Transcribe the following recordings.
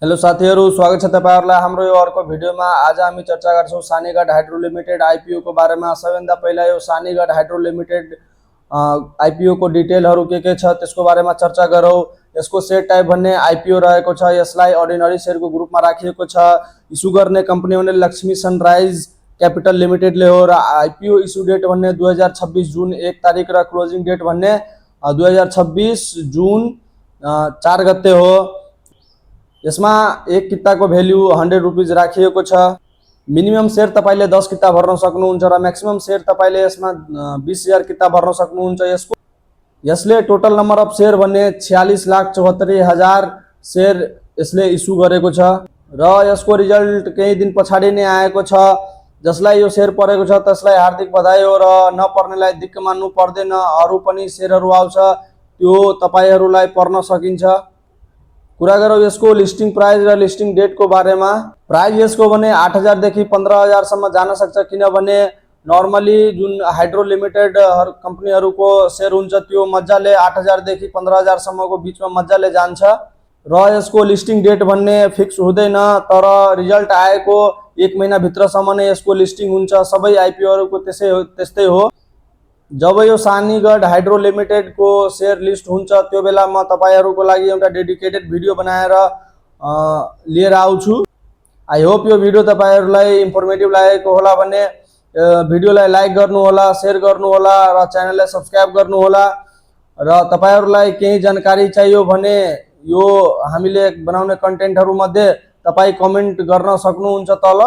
Hello साथीहरु, स्वागत छ तपाईहरुलाई हाम्रो यो अर्को भिडियोमा। आज हामी चर्चा गर्छौं सानीगढ हाइड्रो लिमिटेड आईपीओ को बारेमा। सबैभन्दा पहिला यो सानीगढ हाइड्रो लिमिटेड आईपीओ को डिटेलहरु के छ त्यसको बारेमा चर्चा गरौं। यसको शेयर टाइप भन्ने आईपीओ रहेको छ। यसलाई अर्डिनरी शेयरको ग्रुपमा राखिएको छ। इस्यु गर्ने कम्पनी भने लक्ष्मी सनराइज कैपिटल लिमिटेडले हो र आईपीओ इस्यु डेट भन्ने 2026 जुन 1 तारिक र क्लोजिङ डेट भन्ने 2026 जुन 4 गते हो। यसमा एक किताको भ्यालु 100 रुपैयाँ राखिएको छ। मिनिमम शेयर तपाईले 10 किता भर्न सक्नुहुन्छ र म्याक्सिमम शेयर तपाईले यसमा 20,000 किता भर्न सक्नुहुन्छ। यसले टोटल नम्बर अफ शेयर भन्ने 46,74,000 शेयर यसले इस्यु गरेको छ र यसको रिजल्ट केही दिन पछाडी नै आएको छ। जसलाई यो शेयर परेको छ त्यसलाई हार्दिक बधाई हो र नपर्नेलाई दिक्क मान्नु पर्दैन। अरु पनि शेयरहरु आउँछ त्यो तपाईहरुलाई पर्न सकिन्छ। कुरा गरौँ यसको लिस्टिङ प्राइस र लिस्टिङ डेट को बारेमा। प्राइस यसको भने 8,000 देखि 15,000 सम्म जान सक्छ, किनभने नर्मली जुन हाइड्रो लिमिटेड कम्पनीहरुको शेयर हुन्छ त्यो मज्जाले 8,000 देखि 15,000 सम्मको बीचमा मज्जाले जान्छ र यसको लिस्टिङ डेट भन्ने फिक्स हुँदैन, तर रिजल्ट आएको 1 महिना भित्रसम्म नै यसको लिस्टिङ हुन्छ। सबै आईपीओहरुको त्यस्तै हो। जब यो सानीगढ हाइड्रो लिमिटेड को शेयर लिस्ट हुन्छ त्यो बेला म तपाईहरुको लागि एउटा डेडिकेटेड भिडियो बनाएर लिएर आउँछु। आई होप यो भिडियो तपाईहरुलाई इन्फर्मेटिभ लागेको होला भने भिडियोलाई लाइक गर्नु होला, शेयर गर्नु होला र च्यानललाई सब्स्क्राइब गर्नु होला। र तपाईहरुलाई केही जानकारी चाहियो भने यो हामीले बनाउने कन्टेन्टहरु मध्ये तपाई कमेन्ट गर्न सक्नुहुन्छ तल।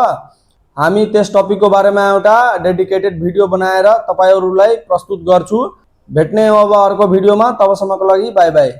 हामी त्यस टपिकको बारेमा एउटा डेडिकेटेड भिडियो बनाएर तपाईहरुलाई प्रस्तुत गर्छु। भेट्ने अब अर्को भिडियोमा, तबसम्मको लागि बाइ बाइ।